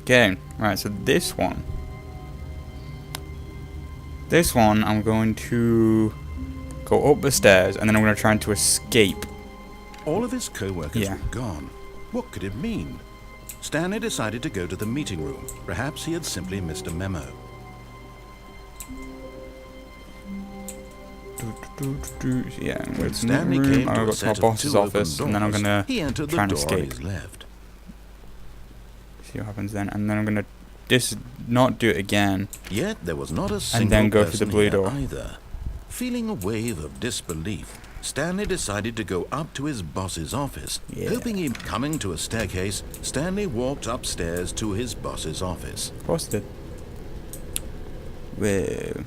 Okay, right, so this one. This one, I'm going to go up the stairs, and then I'm going to try to escape. All of his co-workers were gone. What could it mean? Stanley decided to go to the meeting room. Perhaps he had simply missed a memo. Yeah, I'm Stanley came to a to my set of boss's two office, open and then I'm doors. going He to entered try and the door on escape. his left. See what happens then, and then I'm going to not do it again. Yet there was not a single And then go through person the blue here door. either. Feeling a wave of disbelief, Stanley decided to go up to his boss's office. Yeah. Hoping him coming to a staircase, Stanley walked upstairs to his boss's office. Of course it did. Well,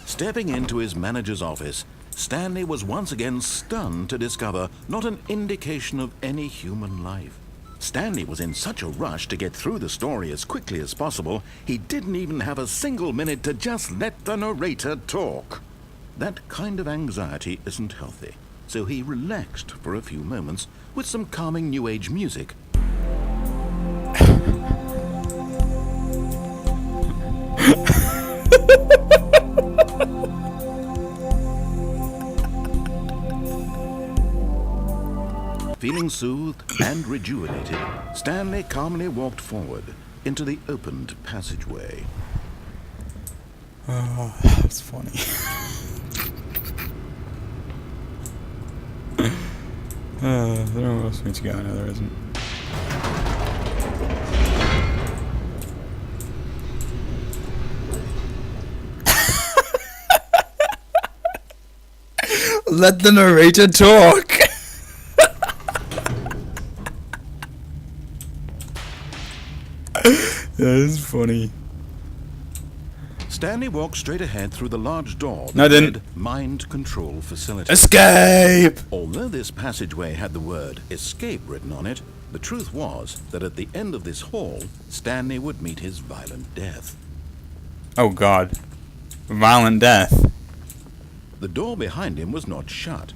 Stepping into his manager's office, Stanley was once again stunned to discover not an indication of any human life. Stanley was in such a rush to get through the story as quickly as possible, he didn't even have a single minute to just let the narrator talk. That kind of anxiety isn't healthy, so he relaxed for a few moments with some calming New Age music. Feeling soothed and rejuvenated, Stanley calmly walked forward into the opened passageway. oh, that's funny. There's nowhere else for me to go. No, there isn't. Let the narrator talk. That is funny. Stanley walked straight ahead through the large door that No, I didn't. read Mind Control Facility. Escape! Although this passageway had the word escape written on it, the truth was that at the end of this hall, Stanley would meet his violent death. Oh god. Violent death. The door behind him was not shut.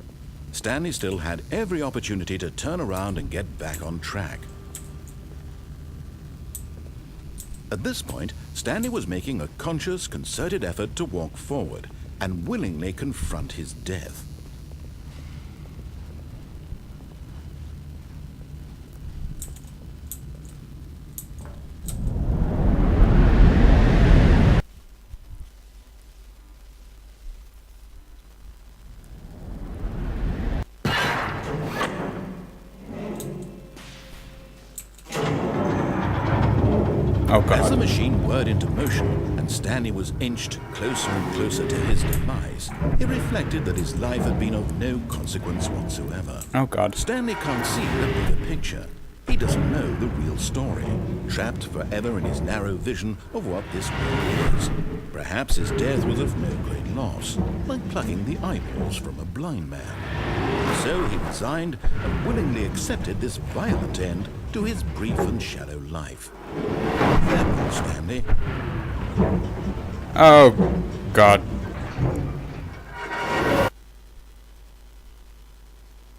Stanley still had every opportunity to turn around and get back on track. At this point, Stanley was making a conscious, concerted effort to walk forward and willingly confront his death. Oh As the god. machine whirred into motion and Stanley was inched closer and closer to his demise, he reflected that his life had been of no consequence whatsoever. Oh god. Stanley can't see the bigger picture. He doesn't know the real story, trapped forever in his narrow vision of what this world is. Perhaps his death was of no great loss, like plucking the eyeballs from a blind man. So he resigned and willingly accepted this violent end to his brief and shallow life. Farewell, Stanley. Oh god.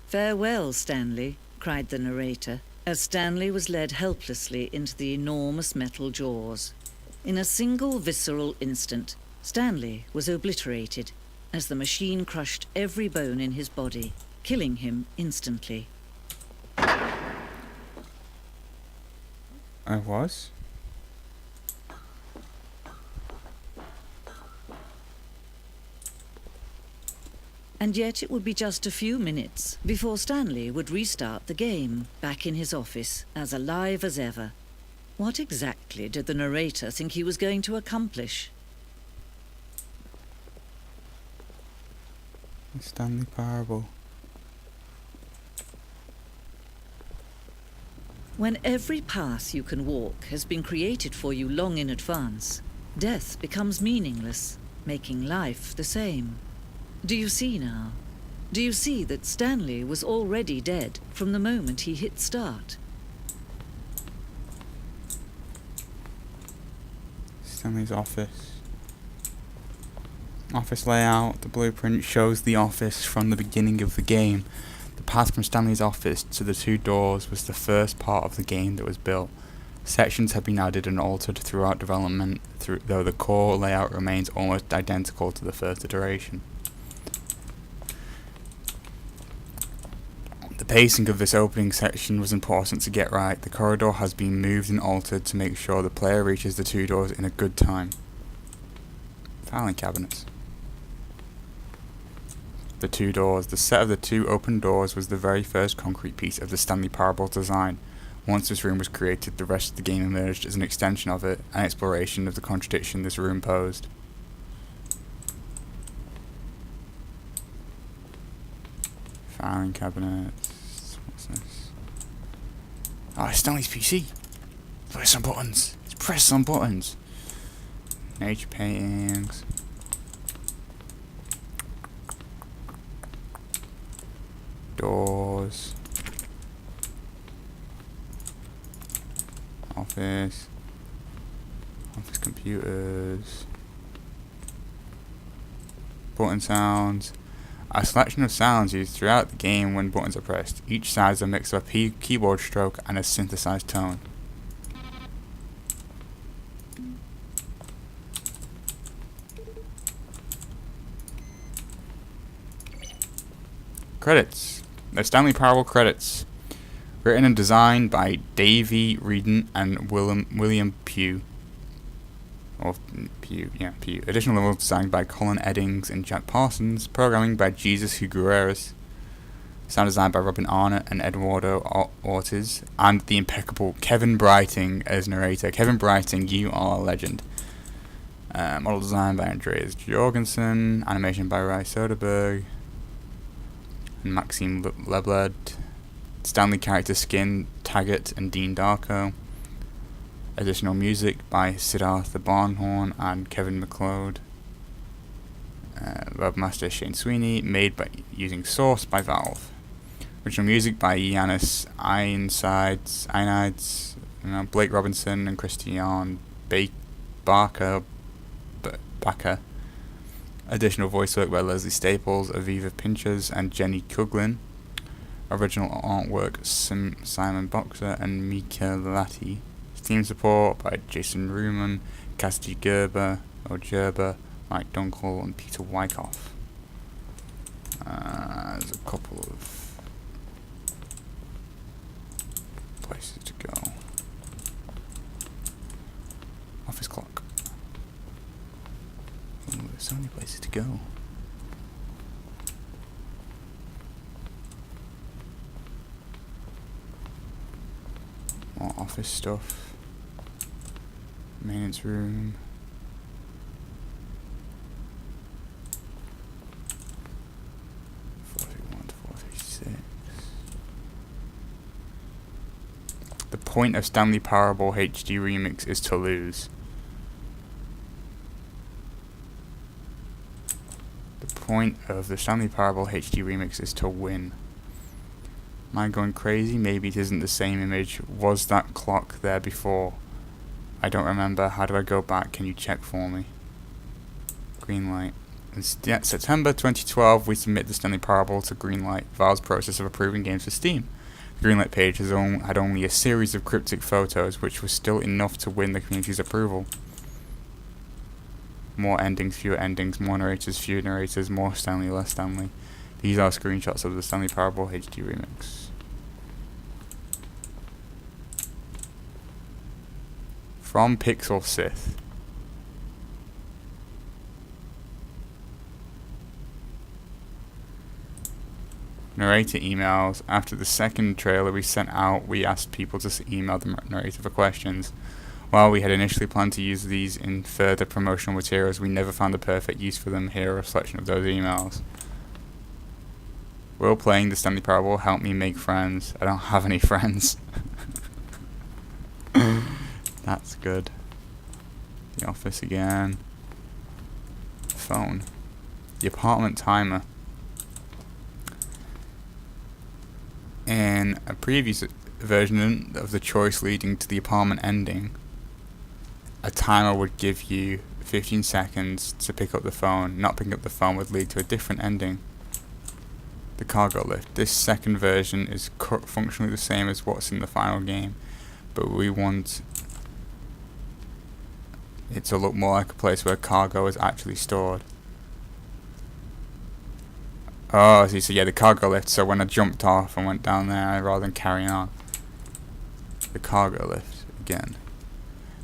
"Farewell, Stanley," cried the narrator, as Stanley was led helplessly into the enormous metal jaws. In a single visceral instant, Stanley was obliterated as the machine crushed every bone in his body, killing him instantly. I was? And yet it would be just a few minutes before Stanley would restart the game, back in his office, as alive as ever. What exactly did the narrator think he was going to accomplish? The Stanley Parable. When every path you can walk has been created for you long in advance, death becomes meaningless, making life the same. Do you see now? Do you see that Stanley was already dead from the moment he hit start? Stanley's office. Office layout. The blueprint shows the office from the beginning of the game. The path from Stanley's office to the two doors was the first part of the game that was built. Sections have been added and altered throughout development, though the core layout remains almost identical to the first iteration. The pacing of this opening section was important to get right. The corridor has been moved and altered to make sure the player reaches the two doors in a good time. Filing cabinets. The two doors. The set of the two open doors was the very first concrete piece of the Stanley Parable design. Once this room was created, the rest of the game emerged as an extension of it, an exploration of the contradiction this room posed. Filing cabinets. What's this? Oh, it's Stanley's PC. Press some buttons. Press some buttons. Nature paintings. Doors. Office. Office computers. Button sounds. A selection of sounds used throughout the game when buttons are pressed. Each sound is a mix of a keyboard stroke and a synthesized tone. Credits. The Stanley Parable credits. Written and designed by Davey Reedon and William Pugh. Or Pugh, yeah, Pugh. Additional levels designed by Colin Eddings and Jack Parsons. Programming by Jesus Figueres. Sound design by Robin Arnott and Eduardo Ortiz. And the impeccable Kevin Brighting as narrator. Kevin Brighting, you are a legend. Model design by Andreas Jorgensen. Animation by Ray Soderbergh and Maxime Lebled. Stanley character skin, Taggart and Dean Darko. Additional music by Siddhartha Barnhorn and Kevin MacLeod. Webmaster Shane Sweeney, made by using Source by Valve. Original music by Yanis Einides, Blake Robinson and Christian Baker. Additional voice work by Leslie Staples, Aviva Pinchers and Jenny Kuglin. Original artwork Simon Boxer and Mika Lati. Theme support by Jason Ruman, Cassidy Gerber, Mike Dunkel and Peter Wyckoff. There's a couple of places to go. Office clock. Ooh, there's so many places to go. More office stuff. Maintenance room. The point of Stanley Parable HD Remix is to lose. The point of the Stanley Parable HD Remix is to win. Am I going crazy? Maybe it isn't the same image. Was that clock there before? I don't remember. How do I go back? Can you check for me? Greenlight. In September 2012, we submit the Stanley Parable to Greenlight, Valve's process of approving games for Steam. The Greenlight page had only a series of cryptic photos, which was still enough to win the community's approval. More endings, fewer endings, more narrators, fewer narrators, more Stanley, less Stanley. These are screenshots of the Stanley Parable HD Remix. From Pixel Sith. Narrator emails. After the second trailer we sent out, we asked people to email the narrator for questions. While we had initially planned to use these in further promotional materials, we never found the perfect use for them. Here are a selection of those emails. Will playing the Stanley Parable help me make friends? I don't have any friends. That's good. The office again. Phone. The apartment timer. In a previous version of the choice leading to the apartment ending, a timer would give you 15 seconds to pick up the phone. Not picking up the phone would lead to a different ending. The cargo lift. This second version is functionally the same as what's in the final game, but we want it to look more like a place where cargo is actually stored. Oh, I see. So yeah, the cargo lift. So when I jumped off and went down there, rather than carrying on, the cargo lift again.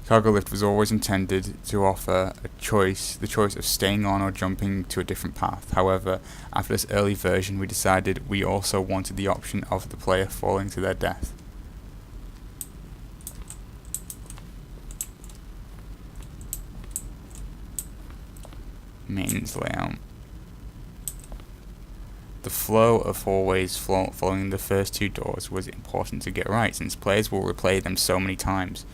Cargo lift was always intended to offer the choice of staying on or jumping to a different path. However, after this early version, we decided we also wanted the option of the player falling to their death. Maintenance layout. The flow of always following the first two doors was important to get right, since players will replay them so many times.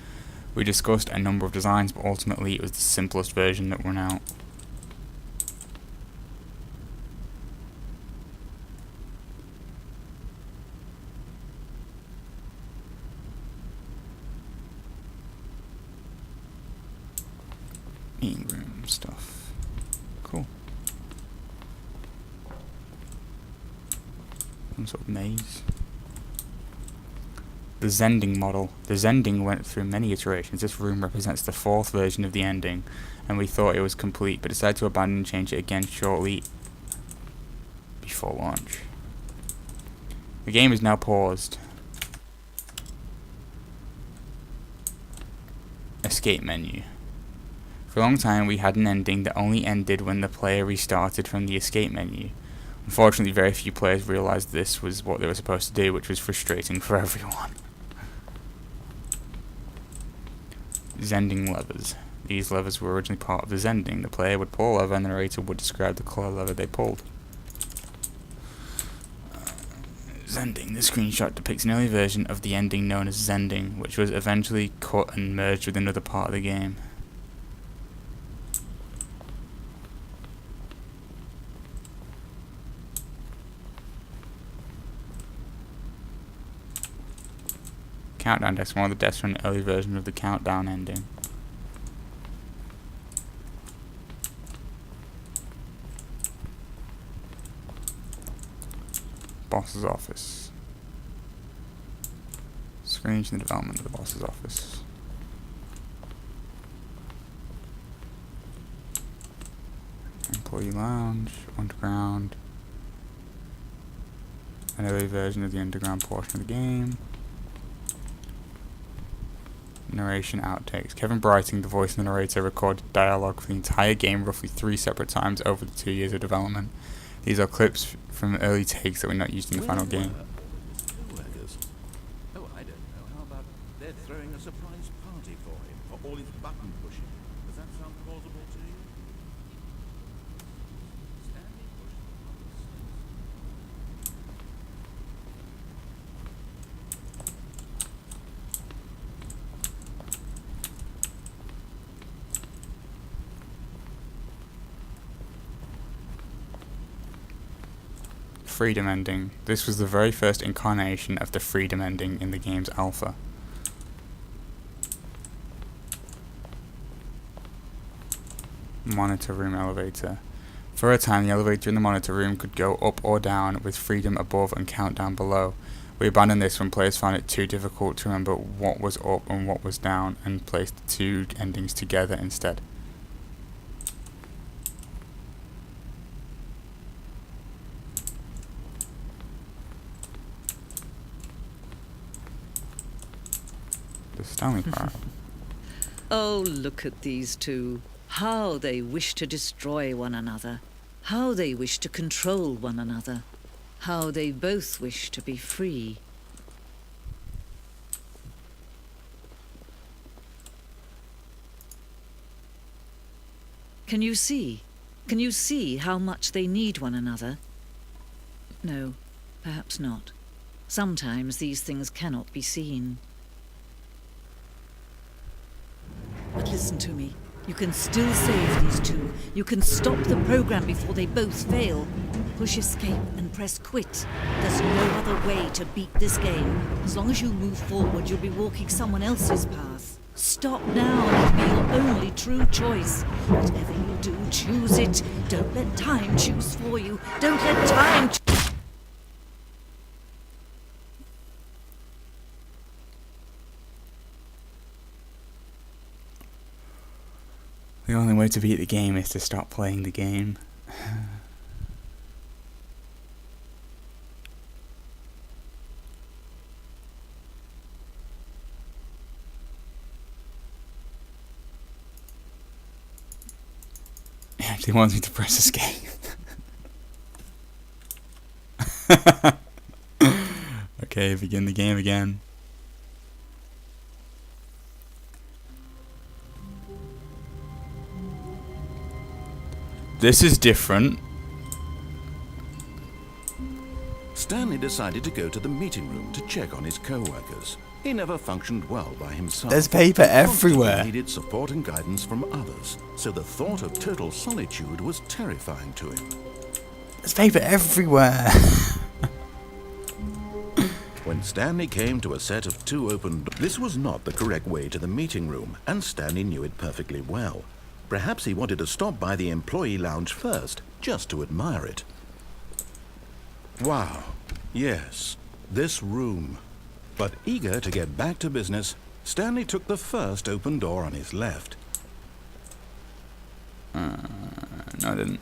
We discussed a number of designs, but ultimately it was the simplest version that won out. Meeting room stuff. Cool. Some sort of maze. The Zending model. The Zending went through many iterations. This room represents the 4th version of the ending, and we thought it was complete, but decided to abandon and change it again shortly before launch. The game is now paused. Escape menu. For a long time we had an ending that only ended when the player restarted from the escape menu. Unfortunately, very few players realised this was what they were supposed to do, which was frustrating for everyone. Zending levers. These levers were originally part of the Zending. The player would pull a lever and the narrator would describe the colour lever they pulled. Zending. This screenshot depicts an early version of the ending known as Zending, which was eventually cut and merged with another part of the game. Countdown desk, one of the desks from an early version of the countdown ending. Boss's office. Screens in the development of the boss's office. Employee lounge, underground. An early version of the underground portion of the game. Narration outtakes. Kevin Brighting, the voice of the narrator, recorded dialogue for the entire game roughly 3 separate times over the 2 years of development. These are clips from early takes that were not used in the final game. Oh, I don't know. How about they're throwing a surprise party for him for all his button pushing? Does that sound plausible to you? Stanley pushed Freedom ending. This was the very first incarnation of the freedom ending in the game's alpha. Monitor room elevator. For a time, the elevator in the monitor room could go up or down, with freedom above and countdown below. We abandoned this when players found it too difficult to remember what was up and what was down, and placed the 2 endings together instead. The Stanley Parable. Oh, look at these two. How they wish to destroy one another. How they wish to control one another. How they both wish to be free. Can you see? Can you see how much they need one another? No, perhaps not. Sometimes these things cannot be seen. But listen to me. You can still save these two. You can stop the program before they both fail. Push escape and press quit. There's no other way to beat this game. As long as you move forward, you'll be walking someone else's path. Stop now and it'll be your only true choice. Whatever you do, choose it. Don't let time choose for you. Don't let time The only way to beat the game is to stop playing the game. He actually wants me to press escape. Okay, begin the game again. This is different. Stanley decided to go to the meeting room to check on his co-workers. He never functioned well by himself. There's paper everywhere. He needed support and guidance from others, so the thought of total solitude was terrifying to him. There's paper everywhere. When Stanley came to a set of 2 open doors, this was not the correct way to the meeting room, and Stanley knew it perfectly well. Perhaps he wanted to stop by the employee lounge first, just to admire it. Wow, yes, this room. But eager to get back to business, Stanley took the first open door on his left. No, I didn't.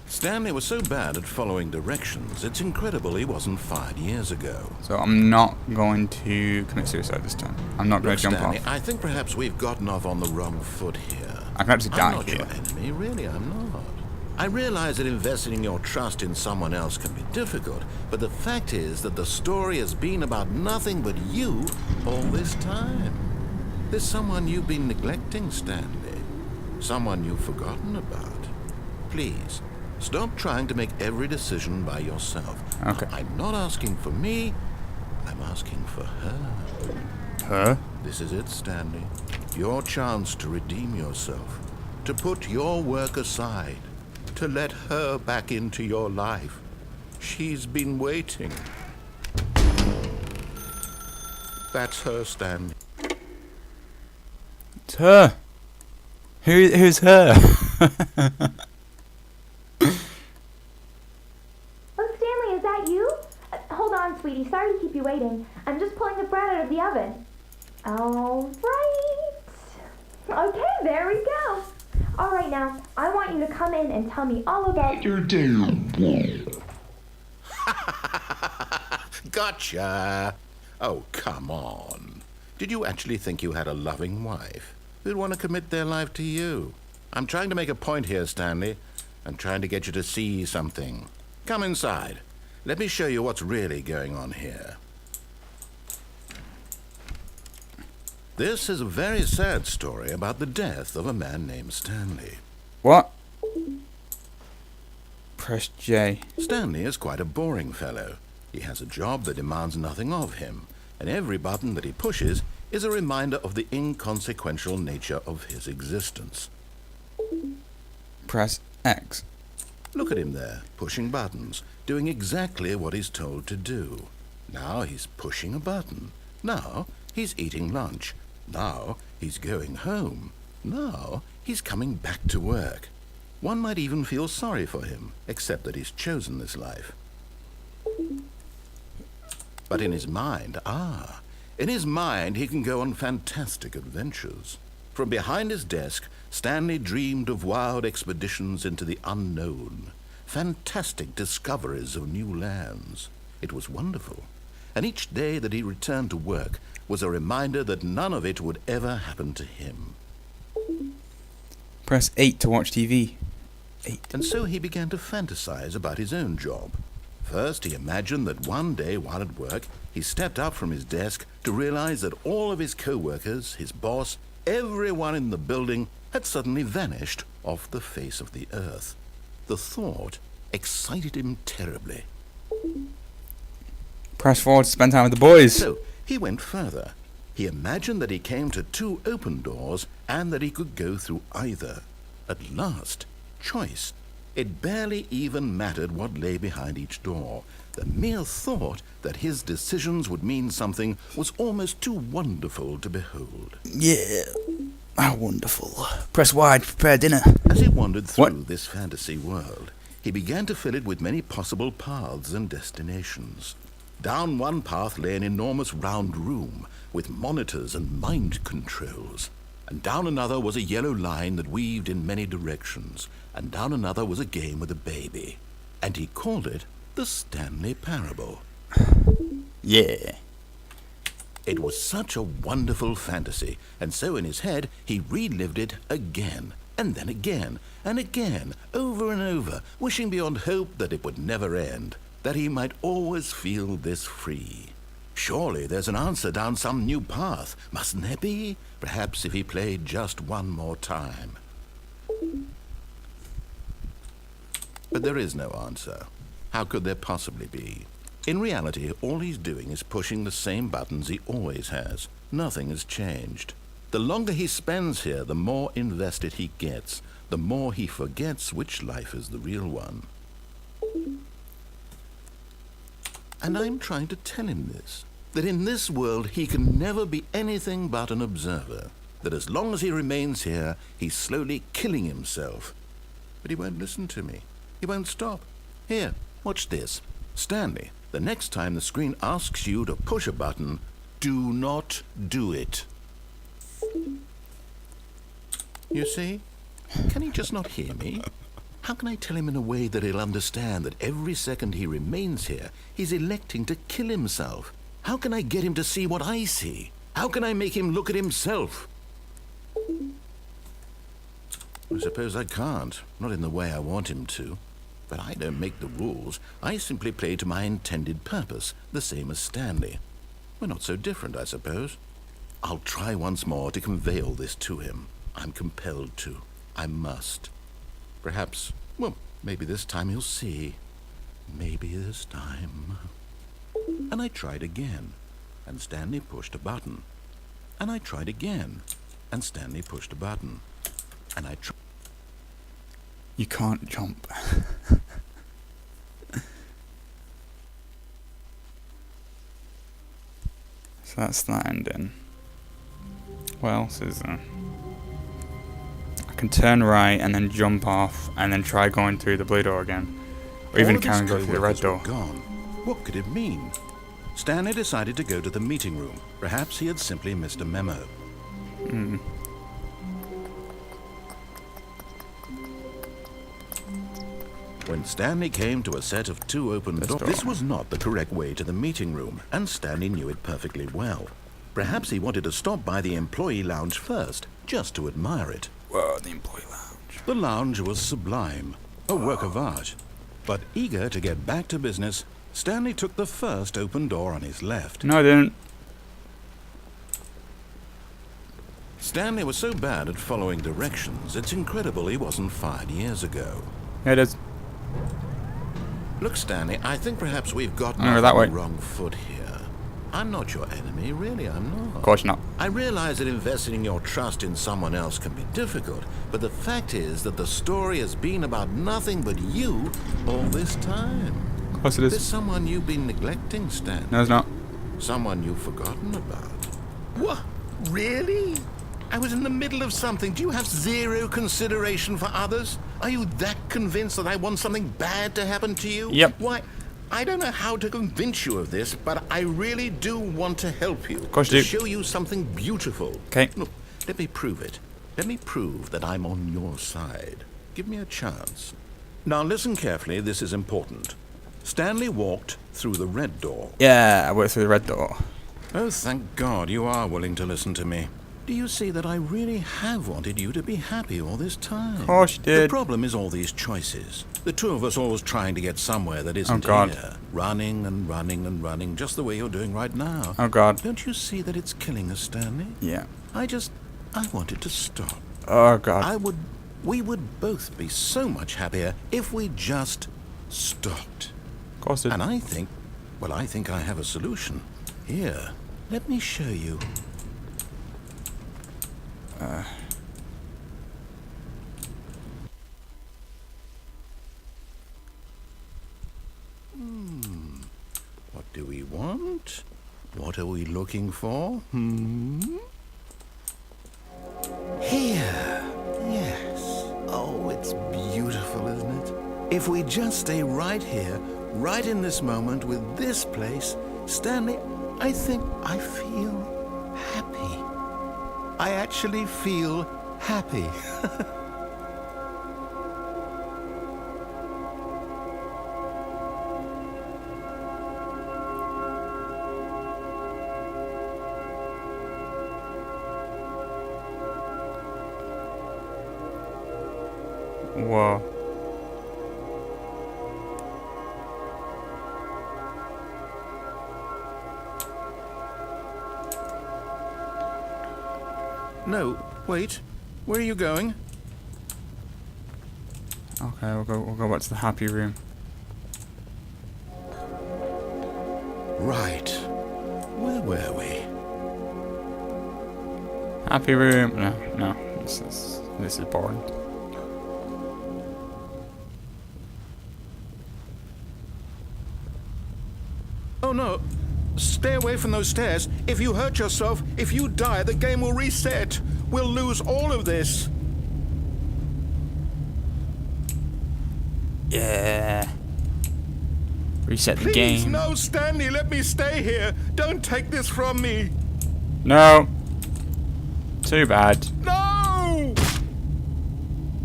Stanley was so bad at following directions, it's incredible he wasn't fired years ago. So I'm not going to commit suicide this time. I'm not going to jump Stanley, off. I think perhaps we've gotten off on the wrong foot here. I can actually die I'm not here. your enemy, really, I'm not. I realize that investing your trust in someone else can be difficult, but the fact is that the story has been about nothing but you all this time. There's someone you've been neglecting, Stanley. Someone you've forgotten about. Please, stop trying to make every decision by yourself. Okay. I'm not asking for me, I'm asking for her. Huh? This is it, Stanley. Your chance to redeem yourself. To put your work aside. To let her back into your life. She's been waiting. That's her, Stanley. It's her. Who's her? Oh, Stanley, is that you? Hold on, sweetie. Sorry to keep you waiting. I'm just pulling the bread out of the oven. All right. Okay, there we go. All right, now, I want you to come in and tell me all about your day. Gotcha. Oh, come on. Did you actually think you had a loving wife who'd want to commit their life to you? I'm trying to make a point here, Stanley. I'm trying to get you to see something. Come inside. Let me show you what's really going on here. This is a very sad story about the death of a man named Stanley. What? Press J. Stanley is quite a boring fellow. He has a job that demands nothing of him, and every button that he pushes is a reminder of the inconsequential nature of his existence. Press X. Look at him there, pushing buttons, doing exactly what he's told to do. Now he's pushing a button. Now he's eating lunch. Now he's going home. Now he's coming back to work. One might even feel sorry for him, except that he's chosen this life. But in his mind, he can go on fantastic adventures. From behind his desk, Stanley dreamed of wild expeditions into the unknown, fantastic discoveries of new lands. It was wonderful, and each day that he returned to work was a reminder that none of it would ever happen to him. Press 8 to watch TV. 8. And so he began to fantasize about his own job. First, he imagined that one day while at work, he stepped up from his desk to realize that all of his co-workers, his boss, everyone in the building had suddenly vanished off the face of the earth. The thought excited him terribly. Press forward to spend time with the boys. So he went further. He imagined that he came to 2 open doors and that he could go through either. At last, choice. It barely even mattered what lay behind each door. The mere thought that his decisions would mean something was almost too wonderful to behold. Yeah. How wonderful. Press Y to prepare dinner. As he wandered through this fantasy world, he began to fill it with many possible paths and destinations. Down one path lay an enormous round room with monitors and mind controls. and down another was a yellow line that weaved in many directions, and down another was a game with a baby. And he called it the Stanley Parable. Yeah. It was such a wonderful fantasy, and so in his head he relived it again, and then again, and again, over and over, wishing beyond hope that it would never end, that he might always feel this free. Surely there's an answer down some new path, mustn't there be? Perhaps if he played just one more time. But there is no answer. How could there possibly be? In reality, all he's doing is pushing the same buttons he always has. Nothing has changed. The longer he spends here, the more invested he gets, the more he forgets which life is the real one. And I'm trying to tell him this, that in this world he can never be anything but an observer, that as long as he remains here, he's slowly killing himself. But he won't listen to me. He won't stop. Here, watch this. Stanley, the next time the screen asks you to push a button, do not do it. You see? Can he just not hear me? How can I tell him in a way that he'll understand that every second he remains here, he's electing to kill himself? How can I get him to see what I see? How can I make him look at himself? I suppose I can't, not in the way I want him to. But I don't make the rules. I simply play to my intended purpose, the same as Stanley. We're not so different, I suppose. I'll try once more to convey all this to him. I'm compelled to. I must. Perhaps, well, maybe this time he'll see. Maybe this time. And I tried again, and Stanley pushed a button. And I tried again, and Stanley pushed a button. And I tried. You can't jump. So that's that ending. What else is there? I can turn right and then jump off and then try going through the blue door again. Or even can go through the red door. Gone. What could it mean? Stanley decided to go to the meeting room. Perhaps he had simply missed a memo. When Stanley came to a set of 2 open doors, this was not the correct way to the meeting room, and Stanley knew it perfectly well. Perhaps he wanted to stop by the employee lounge first, just to admire it. Whoa, the employee lounge. The lounge was sublime, a work of art. But eager to get back to business, Stanley took the first open door on his left. No, I didn't. Stanley was so bad at following directions, it's incredible he wasn't fired years ago. Yeah, it is. Look, Stanley, I think perhaps we've gotten No, off that on way. the wrong foot here. I'm not your enemy, really, I'm not. Of course not. I realize that investing your trust in someone else can be difficult, but the fact is that the story has been about nothing but you all this time. Of course it There's is. someone you've been neglecting, Stanley. No, it's not. Someone you've forgotten about. What? Really? I was in the middle of something. Do you have zero consideration for others? Are you that convinced that I want something bad to happen to you? Yep. Why, I don't know how to convince you of this, but I really do want to help you. Of course to you do. show you something beautiful. Okay. Look, let me prove it. Let me prove that I'm on your side. Give me a chance. Now listen carefully, this is important. Stanley walked through the red door. Yeah, I went through the red door. Oh, thank God you are willing to listen to me. Do you see that I really have wanted you to be happy all this time? Of course you The did. problem is all these choices. The two of us always trying to get somewhere that isn't God. here. Running and running and running, just the way you're doing right now. Oh God. Don't you see that it's killing us, Stanley? Yeah. I wanted to stop. Oh God. We would both be so much happier if we just stopped. Of course it. And I think I have a solution. Here, let me show you. What do we want? What are we looking for? Here. Yes. Oh, it's beautiful, isn't it? If we just stay right here, right in this moment with this place, Stanley, I think I feel happy. I actually feel happy. Whoa. No, wait. Where are you going? Okay, we'll go back to the happy room. Right. Where were we? Happy room. No. This is boring. Oh no. Stay away from those stairs. If you hurt yourself, if you die, the game will reset. We'll lose all of this. Yeah. Reset the Please, game. no, Stanley, let me stay here. Don't take this from me. No. Too bad. No!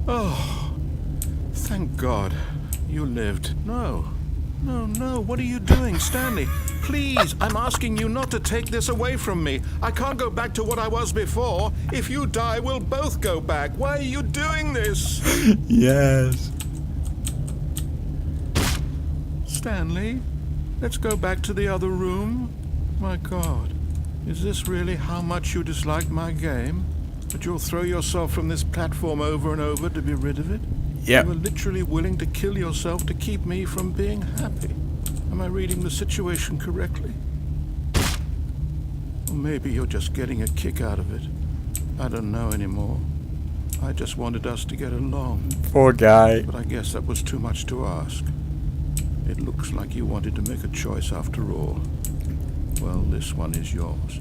Oh, thank God you lived. No, what are you doing, Stanley? Please, I'm asking you not to take this away from me. I can't go back to what I was before. If you die, we'll both go back. Why are you doing this? Yes. Stanley, let's go back to the other room. My God, is this really how much you dislike my game? That you'll throw yourself from this platform over and over to be rid of it? Yep. You were literally willing to kill yourself to keep me from being happy. Am I reading the situation correctly? Or maybe you're just getting a kick out of it. I don't know anymore. I just wanted us to get along. Poor guy. But I guess that was too much to ask. It looks like you wanted to make a choice after all. Well, this one is yours.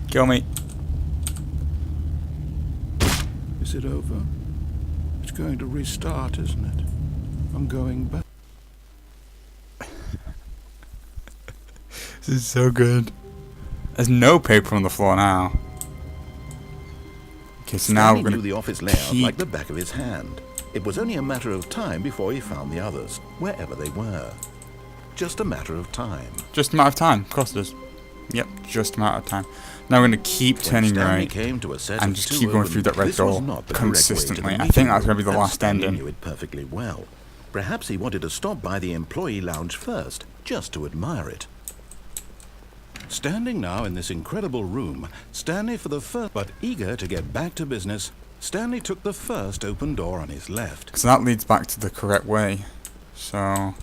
Kill me. Is it over? It's going to restart, isn't it? I'm going back. This is so good. There's no paper on the floor now. Okay, so now Stanley we're knew gonna the office layout keep... like the back of his hand. It was only a matter of time before he found the others, wherever they were. Just a matter of time. Just a matter of time, of course it is. Yep, just a matter of time. Now we're going to keep turning Stanley right came to a set and of just two keep going open- through that red This was door not the correct way to the consistently. I meeting think that's going room, to be the and last Stanley ending. knew it perfectly well. Perhaps he wanted to stop by the employee lounge first, just to admire it. Standing now in this incredible room, Stanley for the first, but eager to get back to business, Stanley took the first open door on his left. So that leads back to the correct way. So...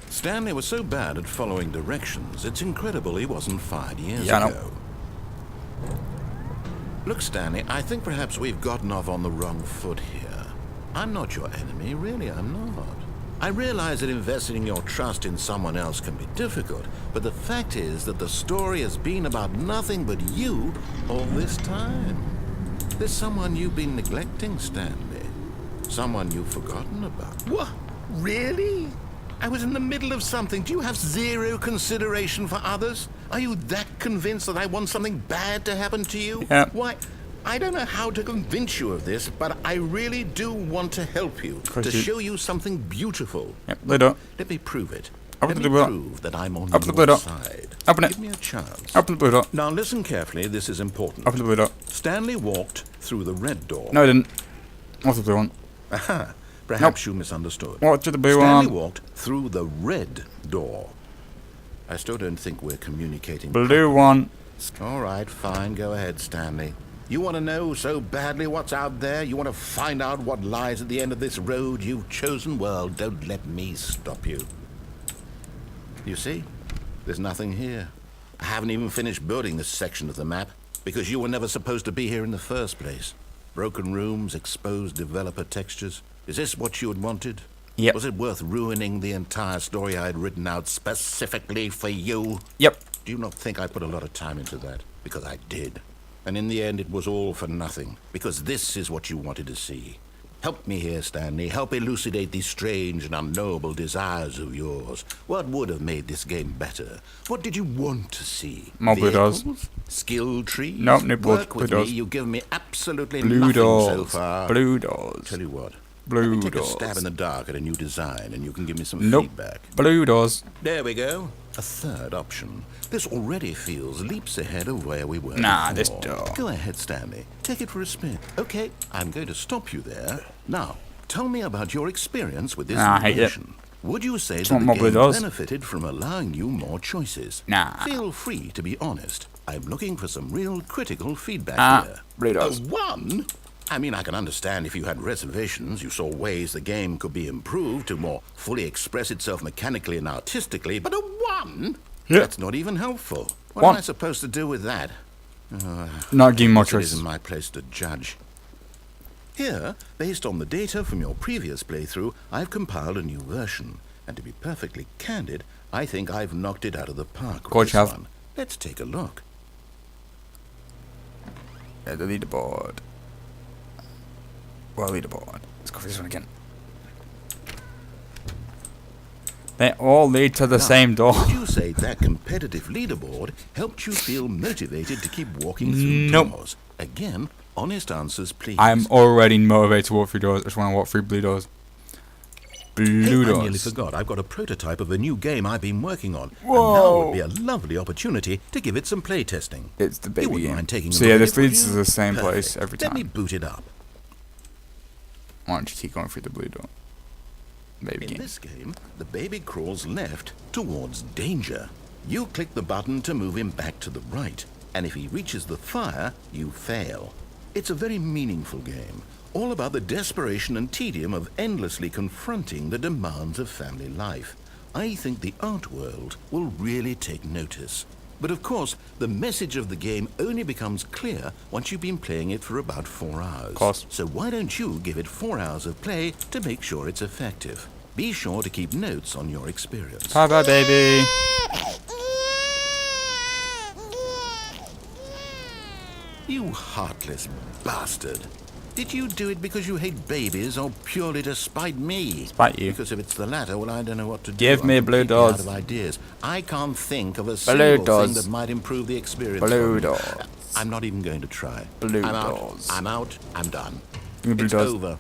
Stanley was so bad at following directions, it's incredible he wasn't fired years Yeah, I know. ago. Look, Stanley, I think perhaps we've gotten off on the wrong foot here. I'm not your enemy, really, I'm not. I realize that investing your trust in someone else can be difficult, but the fact is that the story has been about nothing but you all this time. There's someone you've been neglecting, Stanley. Someone you've forgotten about. What? Really? I was in the middle of something. Do you have zero consideration for others? Are you that convinced that I want something bad to happen to you? Yeah. Why, I don't know how to convince you of this, but I really do want to help you, to show you something beautiful. Yep, lid up. Let me prove it. Open Let the me door. prove that I'm on Open the blue your door. side. Open it. Give me a chance. Open the blue door. Now listen carefully, this is important. Open the blue door. Stanley walked through the red door. No, I didn't. What's the blue one? Aha. Perhaps you misunderstood. What's the blue Stanley one? walked through the red door. I still don't think we're communicating. Blue one. All right, fine. Go ahead, Stanley. You want to know so badly what's out there? You want to find out what lies at the end of this road you've chosen? Well, don't let me stop you. You see? There's nothing here. I haven't even finished building this section of the map because you were never supposed to be here in the first place. Broken rooms, exposed developer textures. Is this what you had wanted? Yep. Was it worth ruining the entire story I had written out specifically for you? Yep. Do you not think I put a lot of time into that? Because I did. And in the end, it was all for nothing. Because this is what you wanted to see. Help me here, Stanley. Help elucidate these strange and unknowable desires of yours. What would have made this game better? What did you want to see? More blue doors. Skill trees? Nope, no blue Work with doors. me. You've given me absolutely Blue nothing doors. so far. Blue doors. Tell you what. Blue Take doors. a stab in the dark at a new design, and you can give me some Nope. feedback. Blue doors. There we go. A third option. This already feels leaps ahead of where we were Nah, before. this door. Go ahead, Stanley. Take it for a spin. Okay, I'm going to stop you there. Now, tell me about your experience with this Nah, I hate it. innovation. Would you say that want the more blue game doors? benefited from allowing you more choices? Nah. Feel free to be honest. I'm looking for some real critical feedback here. Blue doors. A 1? I mean, I can understand if you had reservations, you saw ways the game could be improved to more fully express itself mechanically and artistically, but a 1? Yeah. That's not even helpful. What One. am I supposed to do with that? Not giving more It choices. isn't my place to judge. Here, based on the data from your previous playthrough, I've compiled a new version. And to be perfectly candid, I think I've knocked it out of the park with Course this you have. one. Let's take a look. The leaderboard. Well, leaderboard. Let's go for this one again. They all lead to the Now, same door. Would you say that competitive leaderboard helped you feel motivated to keep walking through Nope. doors? Again, honest answers, please. I'm already motivated to walk through doors. I just want to walk through blue doors. Blue Hey, I nearly doors. forgot. I've got a prototype of a new game I've been working on. Whoa. And now would be a lovely opportunity to give it some play testing. It's the You baby wouldn't game. mind taking a So look yeah, at this it, would leads to you? the same Perfect. place every Let me time. boot it up. Why don't you keep going through the blue door? Baby In game. this game, the baby crawls left towards danger. You click the button to move him back to the right, and if he reaches the fire, you fail. It's a very meaningful game, all about the desperation and tedium of endlessly confronting the demands of family life. I think the art world will really take notice. But of course, the message of the game only becomes clear once you've been playing it for about 4 hours. Of course. So why don't you give it 4 hours of play to make sure it's effective? Be sure to keep notes on your experience. Bye bye, baby. You heartless bastard. Did you do it because you hate babies or purely to spite me? Spite you. Because if it's the latter, well, I don't know what to do. Give I'm me blue completely doors. out of ideas. I can't think of a Blue single doors. thing that might improve the experience. Blue for me. doors. I'm not even going to try. Blue I'm doors. Out. I'm out. I'm done. Give me blue It's doors. over.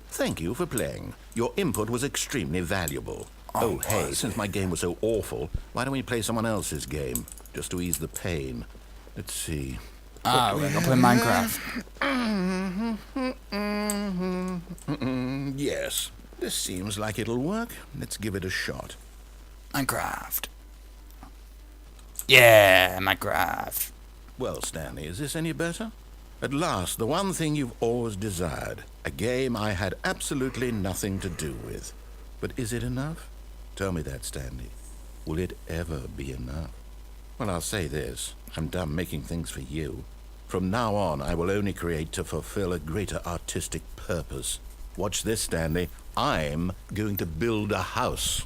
Thank you for playing. Your input was extremely valuable. Oh, hey, was since my game was so awful, why don't we play someone else's game? Just to ease the pain. Let's see. Ah, we're gonna play Minecraft. Yes, this seems like it'll work. Let's give it a shot. Minecraft. Yeah, Minecraft. Well, Stanley, is this any better? At last, the one thing you've always desired. A game I had absolutely nothing to do with. But is it enough? Tell me that, Stanley. Will it ever be enough? Well, I'll say this. I'm done making things for you. From now on, I will only create to fulfill a greater artistic purpose. Watch this, Stanley. I'm going to build a house.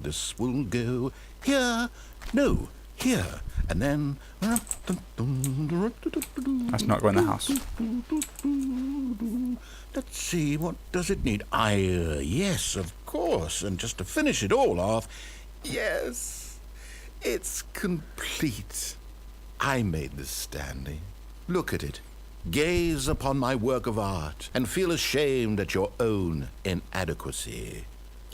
This will go here. No, here. And then... That's not going in the house. Let's see, what does it need? Yes, of course. And just to finish it all off, yes, it's complete. I made this, Stanley. Look at it. Gaze upon my work of art and feel ashamed at your own inadequacy.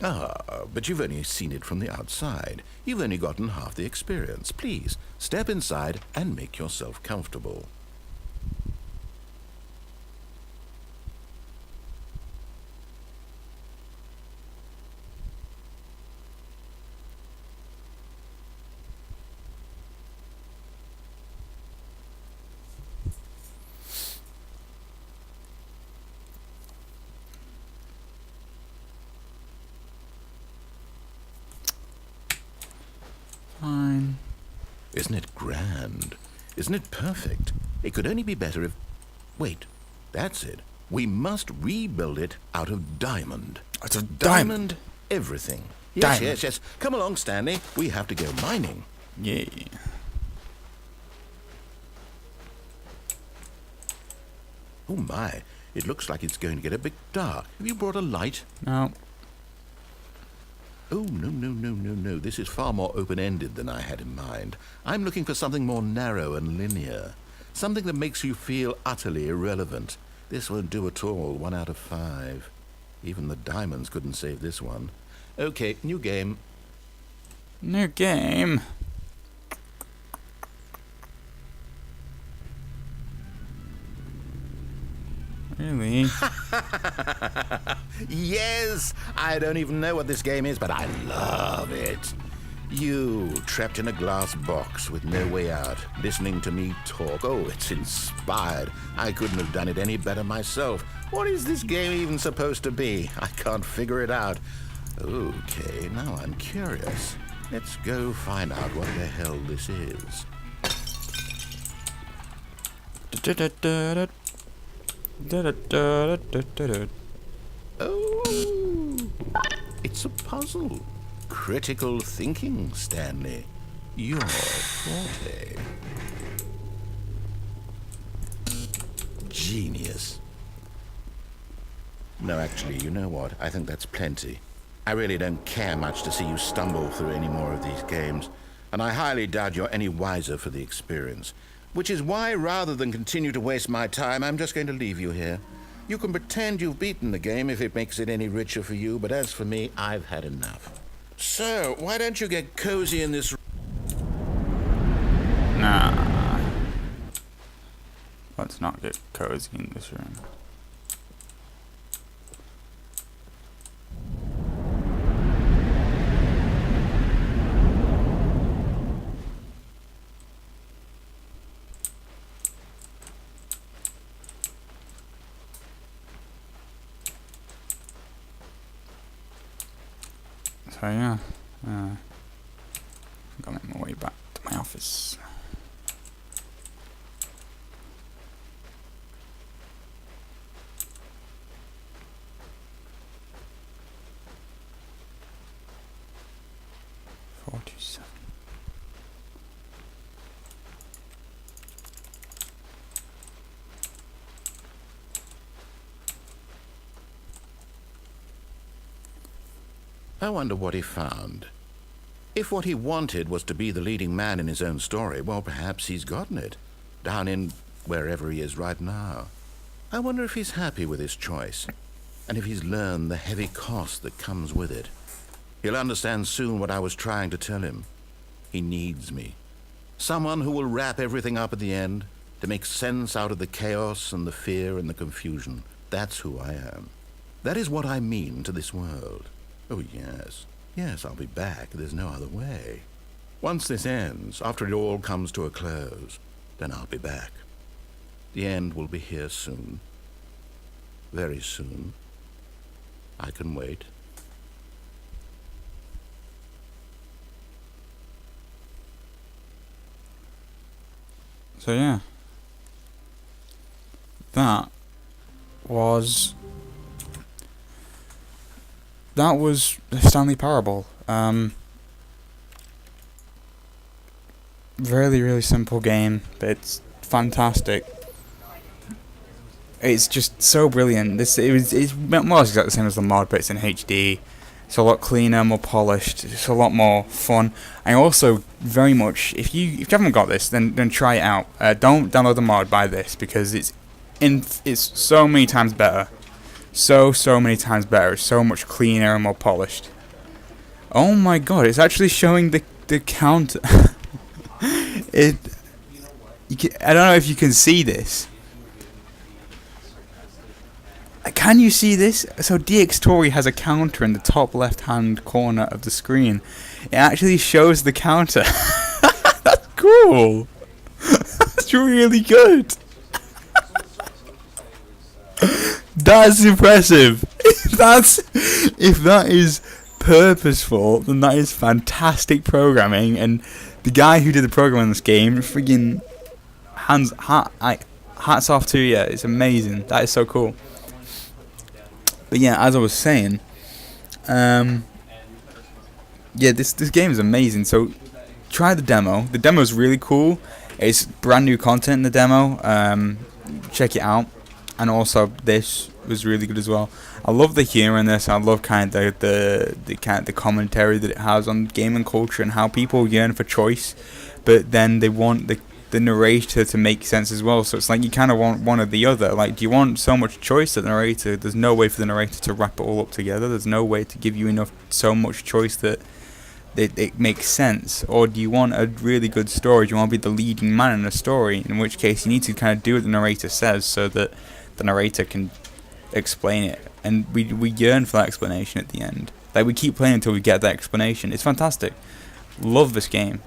Ah, but you've only seen it from the outside. You've only gotten half the experience. Please, step inside and make yourself comfortable. Fine. Isn't it grand? Isn't it perfect? It could only be better if... Wait, that's it. We must rebuild it out of diamond. It's a diamond. Everything. Yes, Diamond. yes, yes. Come along, Stanley. We have to go mining. Yeah. Oh my, it looks like it's going to get a bit dark. Have you brought a light? No. Oh, no. This is far more open-ended than I had in mind. I'm looking for something more narrow and linear. Something that makes you feel utterly irrelevant. This won't do at all. 1 out of 5. Even the diamonds couldn't save this one. Okay, new game. New game. Really? Yes! I don't even know what this game is, but I love it. You, trapped in a glass box with no way out, listening to me talk. Oh, it's inspired. I couldn't have done it any better myself. What is this game even supposed to be? I can't figure it out. Okay, now I'm curious. Let's go find out what the hell this is. Oh, it's a puzzle. Critical thinking, Stanley. Your forte. Genius. No, actually, you know what? I think that's plenty. I really don't care much to see you stumble through any more of these games, and I highly doubt you're any wiser for the experience. Which is why, rather than continue to waste my time, I'm just going to leave you here. You can pretend you've beaten the game if it makes it any richer for you, but as for me, I've had enough. So, why don't you get cozy in this... Nah. Let's not get cozy in this room. So yeah, I'm gonna make my way back to my office. I wonder what he found. If what he wanted was to be the leading man in his own story, well, perhaps he's gotten it. Down in wherever he is right now. I wonder if he's happy with his choice, and if he's learned the heavy cost that comes with it. He'll understand soon what I was trying to tell him. He needs me. Someone who will wrap everything up at the end, to make sense out of the chaos and the fear and the confusion. That's who I am. That is what I mean to this world. Oh, yes. Yes, I'll be back. There's no other way. Once this ends, after it all comes to a close, then I'll be back. The end will be here soon. Very soon. I can wait. So yeah, that was the Stanley Parable. Really simple game, but it's fantastic. It's just so brilliant. It's more or less exactly the same as the mod, but it's in HD. It's a lot cleaner, more polished. It's a lot more fun. And also, very much, if you haven't got this, then try it out. Don't download the mod. Buy this because it's so many times better. So many times better. It's so much cleaner and more polished. Oh my god! It's actually showing the counter. I don't know if you can see this. Can you see this? So DX Tory has a counter in the top left-hand corner of the screen. It actually shows the counter. That's cool. That's really good. That's impressive. If that is purposeful, then that is fantastic programming. And the guy who did the program in this game, friggin' hats off to you. It's amazing. That is so cool. But yeah, as I was saying, yeah, this game is amazing. So try the demo. The demo is really cool. It's brand new content in the demo. Check it out. And also, this was really good as well. I love the humor in this. I love kind of the commentary that it has on gaming culture and how people yearn for choice, but then they want the narrator to make sense as well. So it's like you kind of want one or the other. Like, do you want so much choice that the narrator? There's no way for the narrator to wrap it all up together. There's no way to give you so much choice that it makes sense. Or do you want a really good story? Do you want to be the leading man in a story? In which case, you need to kind of do what the narrator says, so that the narrator can explain it, and we yearn for that explanation at the end. Like, we keep playing until we get that explanation. It's fantastic. Love this game.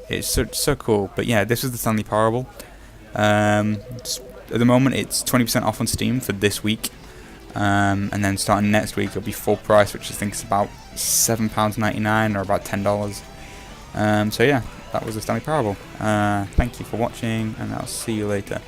It's so cool. But yeah, this is the Stanley Parable. At the moment, it's 20% off on Steam for this week, and then starting next week, it'll be full price, which I think is about £7.99 or about $10. So yeah, that was the Stanley Parable. Thank you for watching, and I'll see you later.